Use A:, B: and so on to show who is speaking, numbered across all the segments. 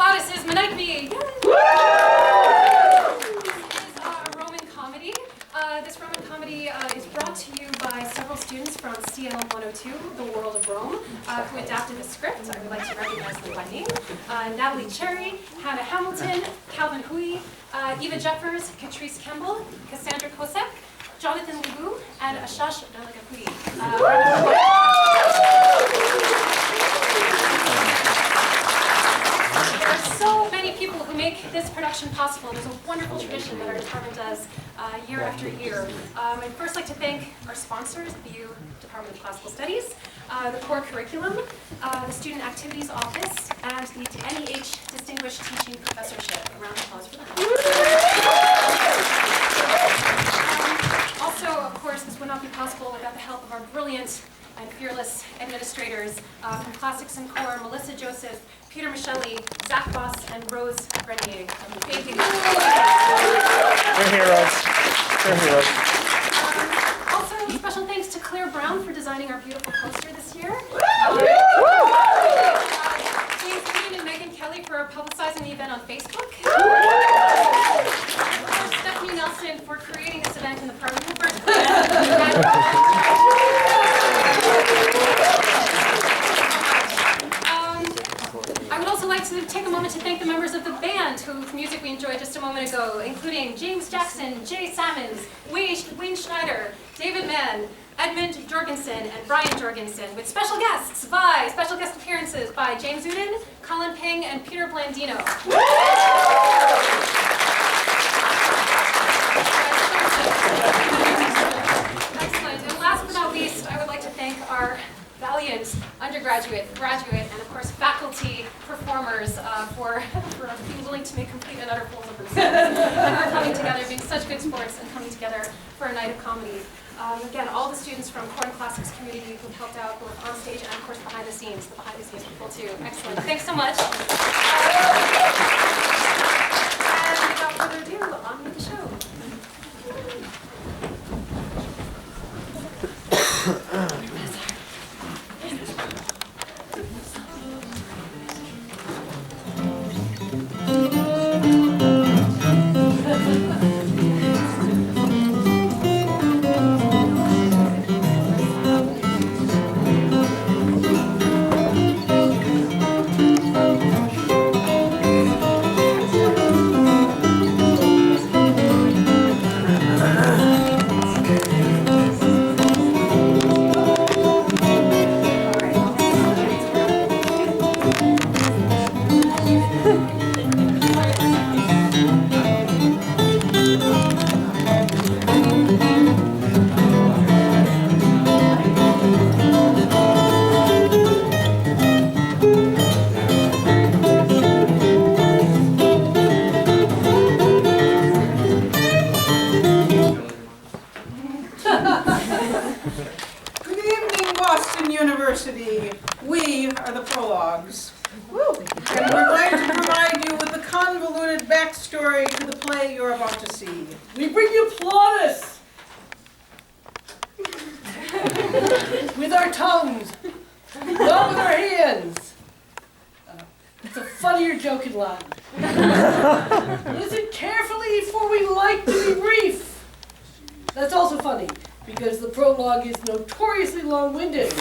A: Plautus Menaechmi. This is a Roman comedy. This Roman comedy is brought to you by several students from CL 102, The World of Rome, who adapted the script. I would like to recognize them by name. Natalie Cherry, Hannah Hamilton, Calvin Hui, Eva Jeffers, Catrice Campbell, Cassandra Kosek, Jonathan Lebu, and Ashash Dalagapui. There are so many people who make this production possible. There's a wonderful tradition that our department does year after year. I'd first like to thank our sponsors, the BU Department of Classical Studies, the core curriculum, the Student Activities Office, and the NEH Distinguished Teaching Professorship. A round of applause for them. Also, of course, this would not be possible without the help of our brilliant and fearless administrators from Classics and Core, Melissa Joseph, Peter Michelli, Zach Boss, and Rose Grenier. Thank you.
B: They're heroes. They're heroes.
A: Also, special thanks to Claire Brown for designing our beautiful poster this year. James Green and Megan Kelly for publicizing the event on Facebook. Stephanie Nelson for creating this event in the first place. I would also like to take a moment to thank the members of the band whose music we enjoyed just a moment ago, including James Jackson, Jay Salmons, Wayne Schneider, David Mann, Edmund Jorgensen, and Brian Jorgensen, with special guest appearances by James Uden, Colin Ping, and Peter Blandino. Excellent. And last but not least, I would like to thank our valiant undergraduate, graduate, and of course faculty performers for being willing to make complete and utter fools of themselves and for coming together, being such good sports, and coming together for a night of comedy. Again, all the students from Core and Classics community who helped out both on stage and of course behind the scenes people too. Excellent. Thanks so much. And without further ado, on with the show.
C: We are the Prologues. And we're going to provide you with a convoluted backstory to the play you're about to see.
D: We bring you Plautus with our tongues, not with our hands. It's a funnier joke in Latin. Listen carefully, for we like to be brief. That's also funny, because the prologue is notoriously long-winded.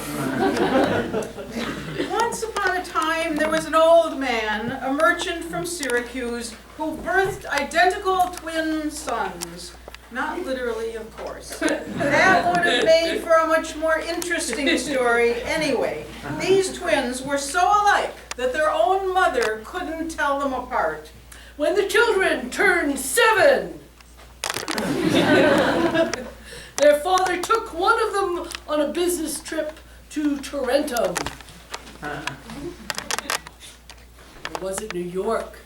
C: Once upon a time, there was an old man, a merchant from Syracuse, who birthed identical twin sons. Not literally, of course. That would have made for a much more interesting story anyway. These twins were so alike that their own mother couldn't tell them apart.
D: When the children turned 7, their father took one of them on a business trip to Tarentum. Or was it New York?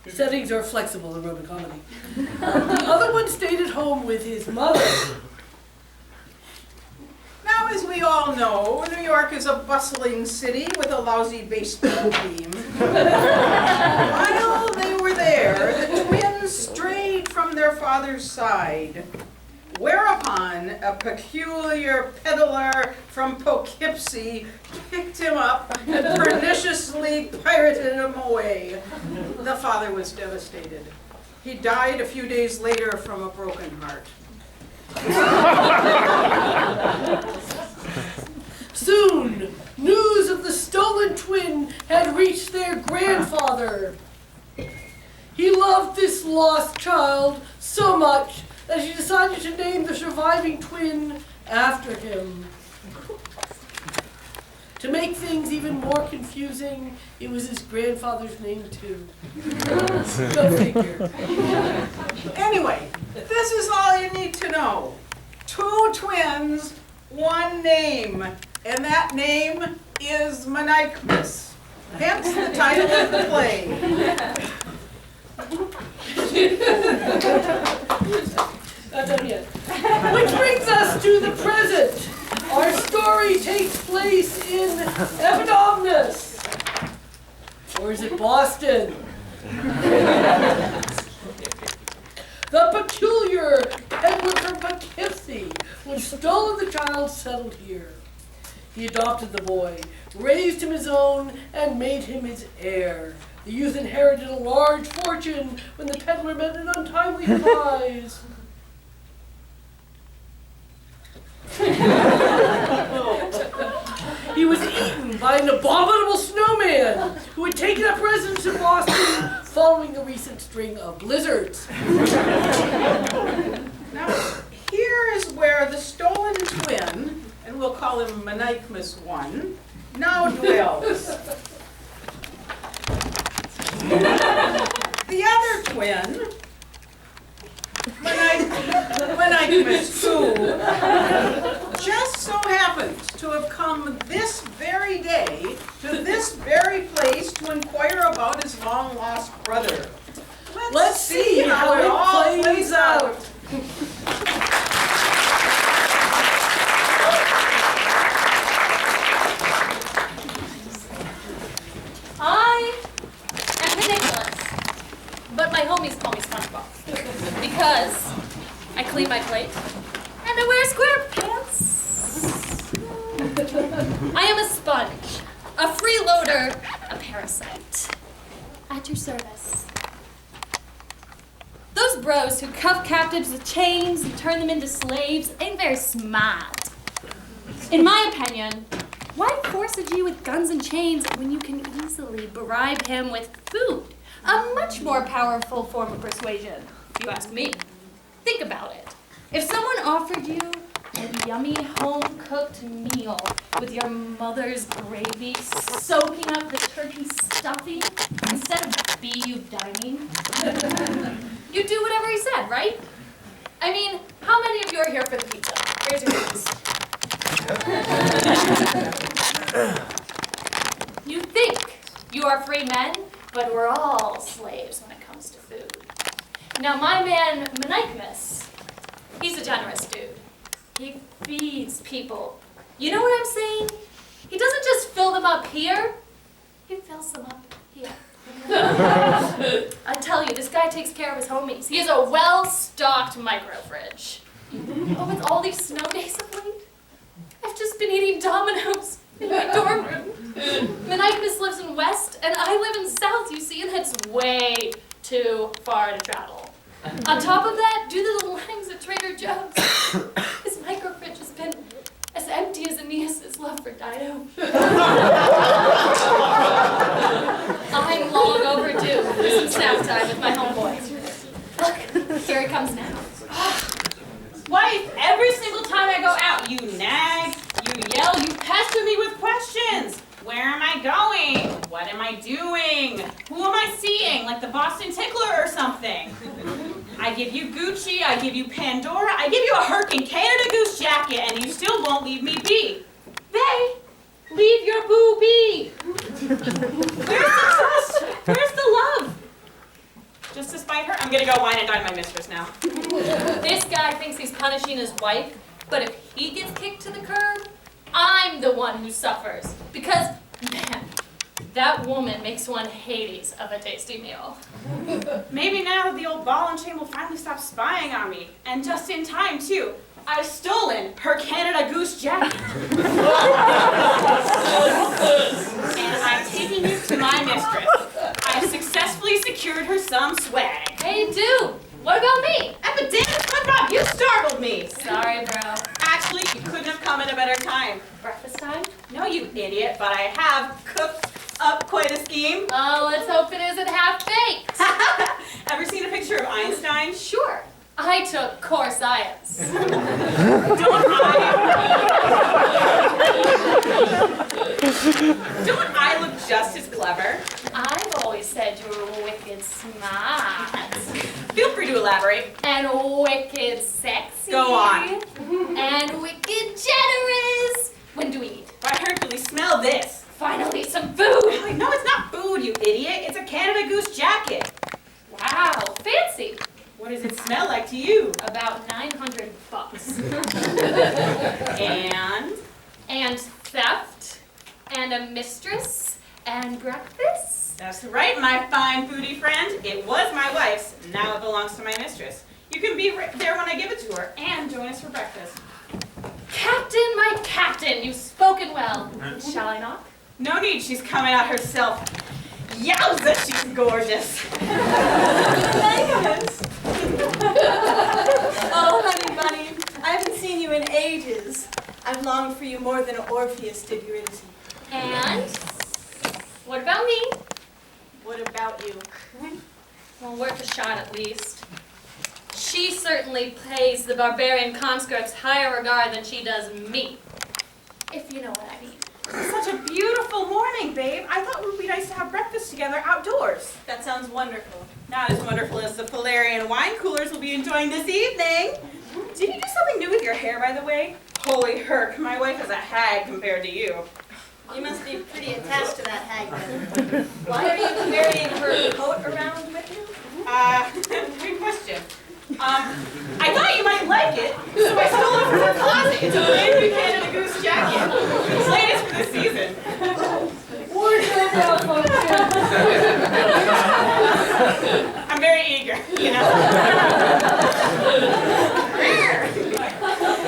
D: Settings are flexible in Roman comedy. The other one stayed at home with his mother.
C: Now, as we all know, New York is a bustling city with a lousy baseball team. While they were there, the twins strayed from their father's side. Whereupon a peculiar peddler from Poughkeepsie picked him up and perniciously pirated him away. The father was devastated. He died a few days later from a broken heart.
D: Soon, news of the stolen twin had reached their grandfather. He loved this lost child so much that he decided to name the surviving twin after him. To make things even more confusing, it was his grandfather's name too. Go figure.
C: Anyway, this is all you need to know. 2 twins, 1 name, and that name is Menaechmus. Hence the title of the play.
D: Not done yet. Which brings us to the present. Our story takes place in Epidomnus. Or is it Boston? The peculiar peddler from Poughkeepsie, who had stolen the child, settled here. He adopted the boy, raised him his own, and made him his heir. The youth inherited a large fortune when the peddler met an untimely demise. He was eaten by an abominable snowman who had taken up residence in Boston following the recent string of blizzards.
C: Now, here is where the stolen twin, and we'll call him Menaechmus 1, now dwells. The other twin, Menaechmus 2, just so happens to have come this very day to this very place to inquire about his long-lost brother.
D: Let's see how it all plays out.
A: I am Menaechmus, but my homies call me SpongeBob because I clean my plate and I wear square pants. I am a sponge, a freeloader, a parasite. At your service. Those bros who cuff captives with chains and turn them into slaves ain't very smart. In my opinion, why force a Jew with guns and chains when you can easily bribe him with food? A much more powerful form of persuasion, if you ask me. Think about it. If someone offered you a yummy home-cooked meal with your mother's gravy soaking up the turkey stuffing instead of BU dining, you do whatever he said, right? I mean, how many of you are here for the pizza? Raise your hands. You think you are free men, but we're all slaves when it comes to food. Now, my man, Menaechmus, he's a generous dude. He feeds people. You know what I'm saying? He doesn't just fill them up here, he fills them up here. I tell you, this guy takes care of his homies. He has a well-stocked micro fridge. Oh, with all these snow days of late, I've just been eating Domino's in my dorm room. Menaechmus lives in West, and I live in South, you see, and that's way too far to travel. On top of that, due to the lines at Trader Joe's, his micro fridge has been as empty as Aeneas' love for Dido. I'm long overdue for some snack time with my homeboy. Look, here he comes now.
E: Wife, every single time I go out, you nag, you yell, you pester me with questions. Where am I going? What am I doing? Who am I seeing? Like the Boston Tickler or something. I give you Gucci, I give you Pandora, I give you a Hurricane Canada Goose jacket, and you still won't leave me be. They leave your boo be. Where's the trust? Where's the love? Just to spite her, I'm gonna go wine and dine my mistress now.
A: This guy thinks he's punishing his wife, but if he gets kicked to the curb, I'm the one who suffers. Because, man, That woman makes one Hades of a tasty meal.
E: Maybe now the old ball and chain will finally stop spying on me. And just in time, too. I've stolen her Canada Goose jacket. And I'm taking it to my mistress. I've successfully secured her some swag.
A: Hey, dude, what about me?
E: Epidemic SpongeBob, you startled me.
A: Sorry, bro.
E: Actually, you couldn't have come at a better time.
A: Breakfast time?
E: No, you idiot, but I have cooked up quite a scheme.
A: Oh, let's hope it isn't half-baked.
E: Ever seen a picture of Einstein?
A: Sure. I took core science.
E: Don't I look just as clever?
A: I've always said you were wicked smart.
E: Feel free to elaborate.
A: And wicked sexy.
E: Go on.
A: And wicked generous. When do we eat?
E: By Hercules, smell this.
A: Finally, some food.
E: Wait, no, it's not food, you idiot. It's a Canada Goose jacket.
A: Wow, fancy.
E: What does it smell like to you?
A: About $900. And theft. And a mistress. And breakfast.
E: That's right, my fine foodie friend. It was my wife's. Now it belongs to my mistress. You can be right there when I give it to her and join us for breakfast.
A: Captain, my captain, you've spoken well. Shall I knock?
E: No need, she's coming out herself. Yowza, she's gorgeous.
F: Oh, honey bunny, I haven't seen you in ages. I've longed for you more than Orpheus did Eurydice.
A: And what about me?
F: What about you?
A: Well, worth a shot at least. She certainly pays the barbarian conscripts higher regard than she does me. If you know what I mean.
E: Such a beautiful morning, babe. I thought it would be nice to have breakfast together outdoors.
F: That sounds wonderful.
E: Not as wonderful as the Polarian wine coolers will be enjoying this evening. Did you do something new with your hair, by the way? Holy herc, my wife is a hag compared to you.
F: You must be pretty attached to that hag then. Why are you carrying her coat around with you?
E: Good question. I thought you might like it, so I stole it from her closet. It's a brand new Canada Goose jacket. It's latest for this season. I'm very eager, you know.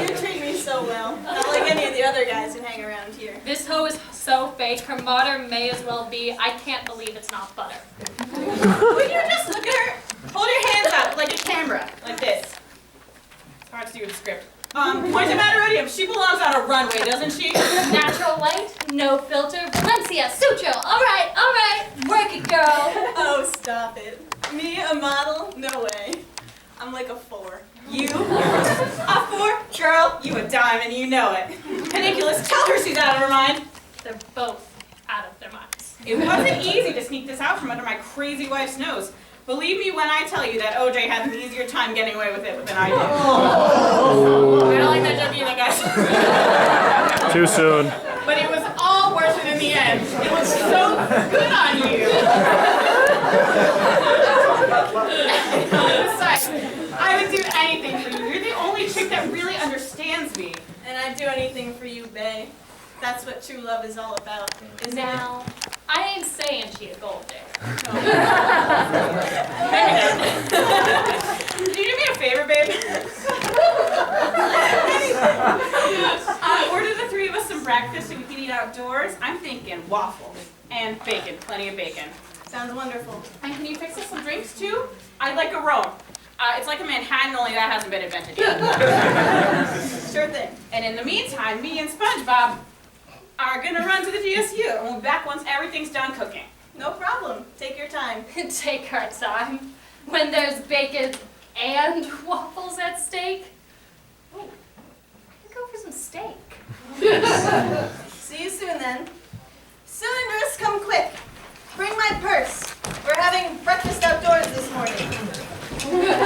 F: You treat me so well. Not like any of the other guys who hang around here.
A: This hoe is so fake, her mother may as well be. I can't believe it's not butter.
E: Would you just look at her? Hold your hands out like a camera, like this. It's hard to see with the script. Point them at Iridium. She belongs on a runway, doesn't she?
A: Natural light, no filter, Valencia, Sutro. All right, work it, girl.
F: Oh, stop it. Me, a model? No way. I'm like a 4.
E: You? A 4? Girl, you a dime and you know it. Peniculus, tell her she's out of her mind.
A: They're both out of their minds.
E: It wasn't easy to sneak this out from under my crazy wife's nose. Believe me when I tell you that OJ had an easier time getting away with it than I did. I don't like that joke either, guys.
B: Too soon.
E: But it was all worth it in the end. It was so good on you. Besides, I would do anything for you. You're the only chick that really understands me.
F: And I'd do anything for you, bae. That's what true love is all about, isn't
A: Now, I ain't saying she a gold digger.
E: Can you do me a favor, babe? Order the 3 of us some breakfast so we can eat outdoors. I'm thinking waffles and bacon, plenty of bacon.
F: it? Sounds wonderful.
E: And can you fix us some drinks too? I'd like a Rome. It's like a Manhattan, only that hasn't been invented yet.
F: Sure thing.
E: And in the meantime, me and SpongeBob are gonna run to the GSU, and we'll be back once everything's done cooking.
F: No problem. Take your time.
A: Take our time. When there's bacon and waffles at stake. Oh, I could go for some steak.
F: See you soon then. Cylindrous, come quick. Bring my purse. We're having breakfast outdoors this morning. Here.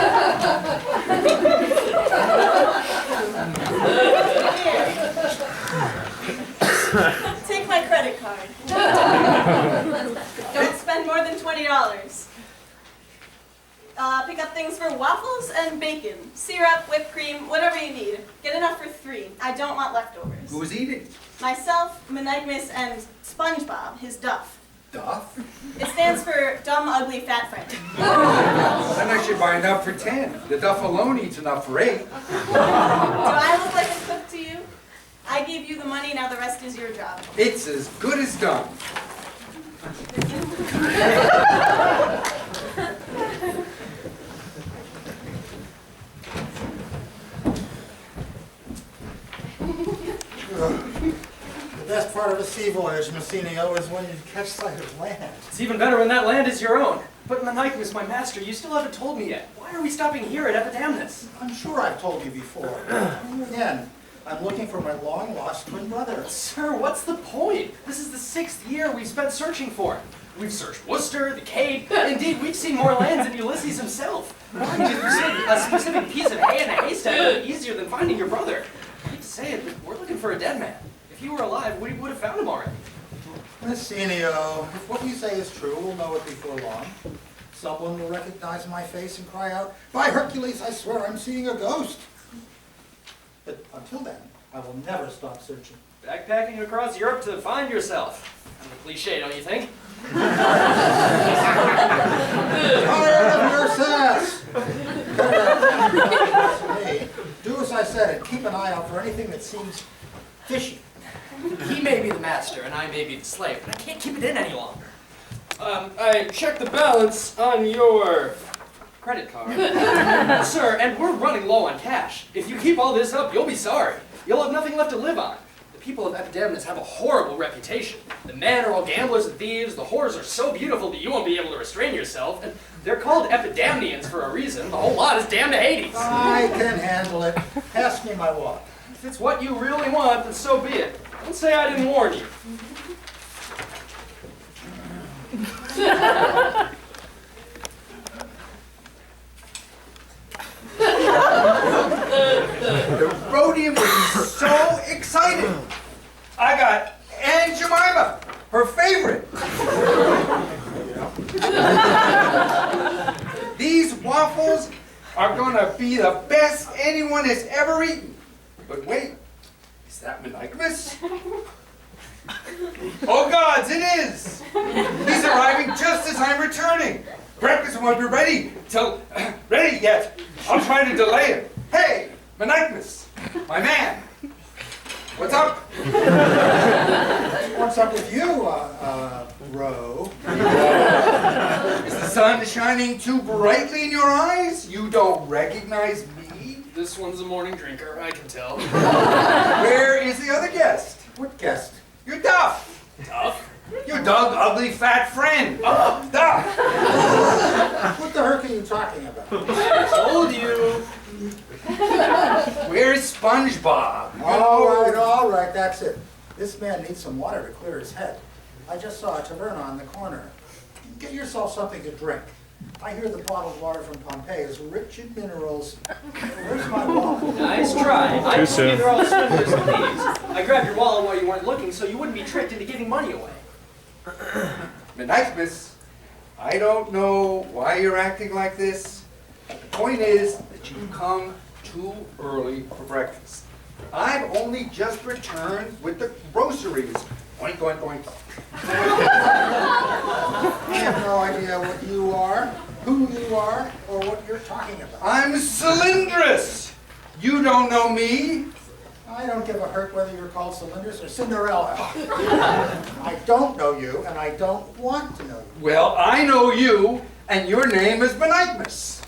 F: Take my credit card. Don't spend more than $20. Pick up things for waffles and bacon, syrup, whipped cream, whatever you need. Get enough for 3. I don't want leftovers.
G: Who's eating?
F: Myself, Menaechmus, and SpongeBob, his duff.
G: Duff?
F: It stands for dumb, ugly, fat friend.
G: Then I should buy enough for 10. The Duff alone eats enough for 8.
F: Do I look like a cook to you? I gave you the money, now the rest is your job.
G: It's as good as done.
H: The best part of a sea voyage, Messinio, is when you catch sight of land.
I: It's even better when that land is your own. But Menaechmus, my master, you still haven't told me yet. Why are we stopping here at Epidamnus?
H: I'm sure I've told you before. Again, I'm looking for my long-lost twin brother.
I: Sir, what's the point? This is the 6th year we've spent searching for him. We've searched Worcester, the Cape. Indeed, we've seen more lands than Ulysses himself. Finding a specific piece of hay in a haystack would be easier than finding your brother. I hate to say it, but we're looking for a dead man. If he were alive, we would have found him already.
H: Messinio, if what you say is true, we'll know it before long. Someone will recognize my face and cry out, "By Hercules, I swear I'm seeing a ghost." But until then, I will never stop searching.
I: Backpacking across Europe to find yourself. Kind of a cliche, don't you think?
H: Tired of your sass! Me. Do as I said and keep an eye out for anything that seems fishy.
I: He may be the master and I may be the slave, but I can't keep it in any longer.
J: I checked the balance on your
I: Credit card. Sir, and we're running low on cash. If you keep all this up, you'll be sorry. You'll have nothing left to live on. The people of Epidamnus have a horrible reputation. The men are all gamblers and thieves. The whores are so beautiful that you won't be able to restrain yourself. And they're called Epidamnians for a reason. The whole lot is damned to Hades.
H: I can handle it. Pass me my wallet.
I: If it's what you really want, then so be it. Don't say I didn't warn you.
G: The Rhodium will be so excited. I got Aunt Jemima, her favorite. These waffles are gonna be the best anyone has ever eaten. But wait, is that Menaechmus? Oh gods, it is! He's arriving just as I'm returning. Breakfast won't be ready yet. I'm trying to delay it. Hey, Menaechmus, my man. What's up?
H: What's up with you, Ro?
G: Is the sun shining too brightly in your eyes? You don't recognize me?
I: This one's a morning drinker, I can tell.
G: Where is the other guest?
H: What guest?
G: Your Duff.
I: Tough.
G: Your dog, ugly, fat friend. Oh, Duff.
H: What the heck are you talking about?
I: I told you.
G: Where's SpongeBob?
H: All right, that's it. This man needs some water to clear his head. I just saw a taverna on the corner. Get yourself something to drink. I hear the bottled water from Pompeii is rich in minerals. Where's my wallet?
I: Nice try. I
B: Too
I: told you
B: soon.
I: they're all swindlers and thieves. I grabbed your wallet while you weren't looking so you wouldn't be tricked into giving money away.
G: Menaechmus, I don't know why you're acting like this. The point is that you've come too early for breakfast. I've only just returned with the groceries. Oink, oink, oink.
H: I have no idea what you are, who you are, or what you're talking about.
G: I'm Cylindrus. You don't know me.
H: I don't give a hurt whether you're called Cylindrus or Cinderella. I don't know you, and I don't want to know you.
G: Well, I know you, and your name is Menaechmus.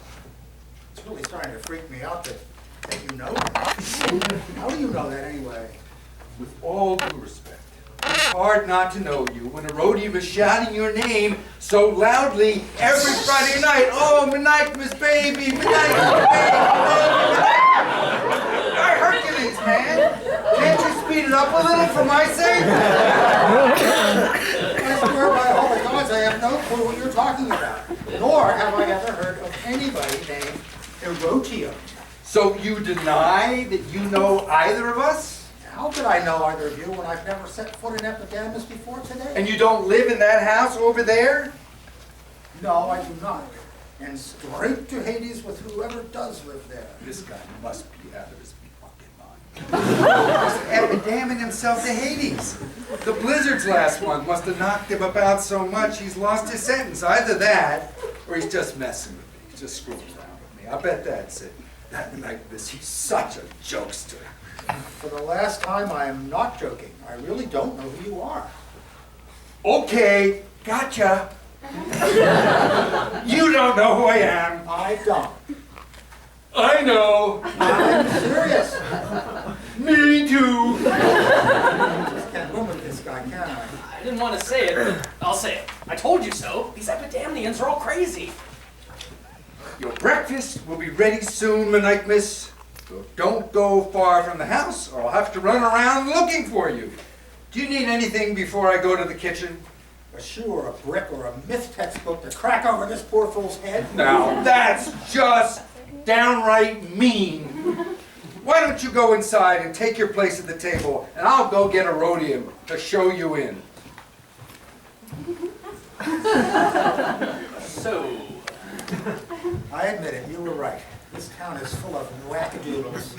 H: It's really starting to freak me out that you know me. How do you know that anyway?
G: With all due respect, it's hard not to know you when a Rhodium is shouting your name so loudly every Friday night. Oh, Menaechmus, baby, Menaechmus, baby, Why, Hercules, man. Can't you speed it up a little for my sake?
H: I swear by all the gods, I have no clue what you're talking about. Nor have I ever heard of anybody named Erotium.
G: So you deny that you know either of us?
H: How could I know either of you when I've never set foot in Epidamnus before today?
G: And you don't live in that house over there?
H: No, I do not. And straight to Hades with whoever does live there.
G: This guy must be out of his fucking mind. He's epidemic himself to Hades. The blizzards last month must have knocked him about so much he's lost his sentence. Either that, or he's just messing with me. He's just screwing around with me. I bet that's it. That Menaechmus, he's such a jokester.
H: For the last time, I am not joking. I really don't know who you are.
G: Okay, gotcha. You don't know who I am.
H: I don't.
G: I know.
H: I'm serious.
G: Me too.
H: Just can't win with this guy, can I?
I: I didn't want to say it, but I'll say it. I told you so. These epidemnians are all crazy.
G: Your breakfast will be ready soon, Menaechmus. So don't go far from the house, or I'll have to run around looking for you. Do you need anything before I go to the kitchen?
H: A shoe or a brick or a myth textbook to crack over this poor fool's head?
G: Now that's just downright mean. Why don't you go inside and take your place at the table, and I'll go get a rhodium to show you in.
I: So,
H: I admit it, you were right. This town is full of wackadoodles.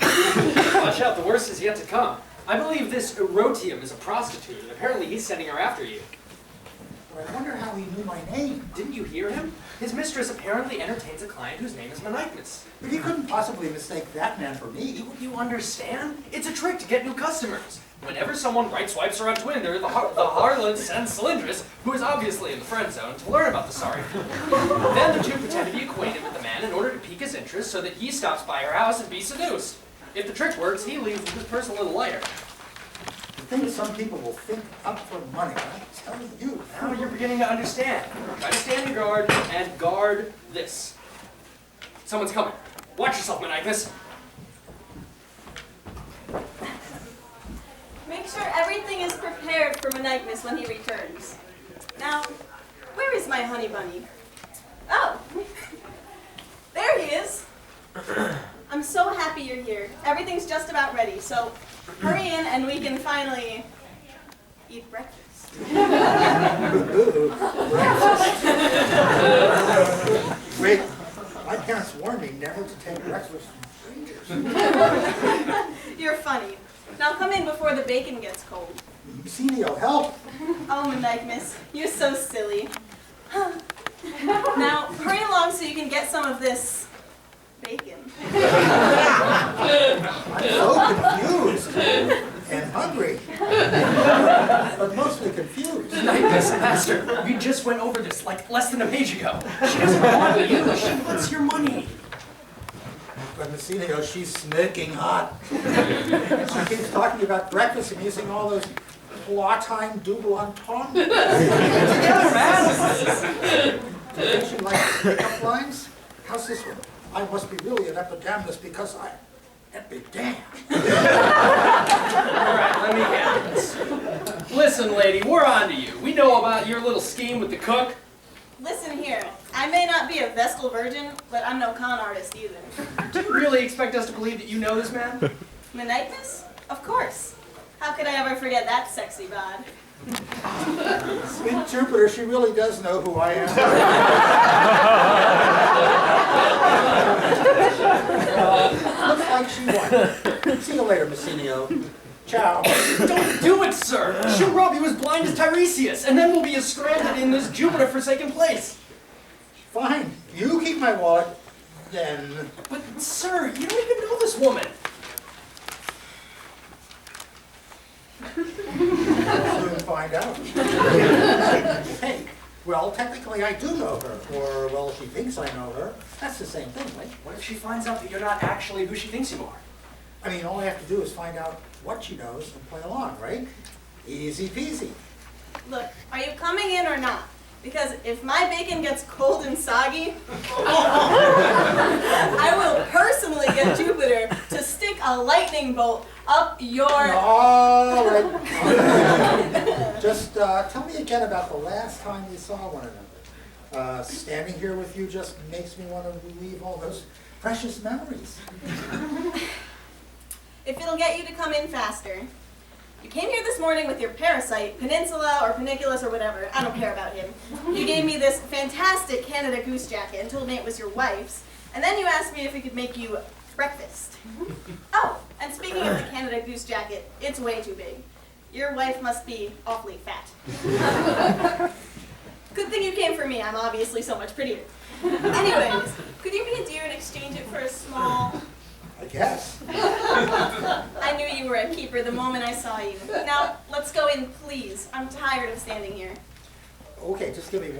I: watch out, the worst is yet to come. I believe this rhodium is a prostitute, and apparently he's sending her after you.
H: But I wonder how he knew my name.
I: Didn't you hear him? His mistress apparently entertains a client whose name is Menaechmus.
H: But he couldn't possibly mistake that man for me.
I: You understand? It's a trick to get new customers. Whenever someone right swipes her on Twinder, the harlot sends Cylindrus, who is obviously in the friend zone, to learn about the sorry fool. Then the two pretend to be acquainted with the man in order to pique his interest so that he stops by her house and be seduced. If the trick works, he leaves with his purse a little lighter.
H: The things some people will think up for money, I'm telling you.
I: Now you're beginning to understand. Try to stand your guard and guard this. Someone's coming. Watch yourself, Menaechmus.
F: Make sure everything is prepared for Menaechmus when he returns. Now, where is my honey bunny? Oh, there he is. I'm so happy you're here. Everything's just about ready, so hurry in and we can finally eat breakfast.
H: Wait, my parents warned me never to take breakfast from strangers.
F: You're funny. Now come in before the bacon gets cold.
H: Musinio, help!
F: Oh, Menaechmus, you're so silly. Now, hurry along so you can get some of this bacon.
H: I'm so confused and hungry, but mostly confused.
I: Menaechmus, master, we just went over this like less than a page ago. She doesn't want you, she wants your money.
H: But Musinio, she's smoking hot. She keeps talking about breakfast and using all those plot-time double entendre.
I: Together, man!
H: Do you think she likes pickup lines? How's this one? I must be really an epidemic because I... Epidam.
I: Alright, let me handle this. Listen, lady, we're on to you. We know about your little scheme with the cook.
F: Listen here, I may not be a Vestal virgin, but I'm no con artist either.
I: Do you really expect us to believe that you know this man?
F: Menaechmus? Of course. How could I ever forget that sexy bod?
H: Sweet Jupiter, she really does know who I am. Looks like she won. See you later, Musinio. Ciao.
I: Don't do it, sir! She'll rob you as blind as Tiresias, and then we'll be as stranded in this Jupiter-forsaken place.
H: Fine. You keep my wallet, then...
I: But, sir, you don't even know this woman.
H: We'll soon find out. Hey, well, technically I do know her. Or, well, she thinks I know her. That's the same thing, right?
I: What if she finds out that you're not actually who she thinks you are?
H: I mean, all I have to do is find out what she knows and play along, right? Easy peasy.
F: Look, are you coming in or not? Because if my bacon gets cold and soggy, I will personally get Jupiter to stick a lightning bolt up your...
H: All right. Just tell me again about the last time we saw one another. Standing here with you just makes me want to relive all those precious memories.
F: If it'll get you to come in faster. You came here this morning with your parasite, Peninsula or Peniculus or whatever, I don't care about him. You gave me this fantastic Canada Goose jacket and told me it was your wife's, and then you asked me if we could make you breakfast. Oh, And speaking of the Canada Goose jacket, it's way too big. Your wife must be awfully fat. Good thing you came for me. I'm obviously so much prettier. Anyways, could you be a dear and exchange it for a small...
H: I guess.
F: I knew you were a keeper the moment I saw you. Now, let's go in, please. I'm tired of standing here.
H: Okay, just give me one.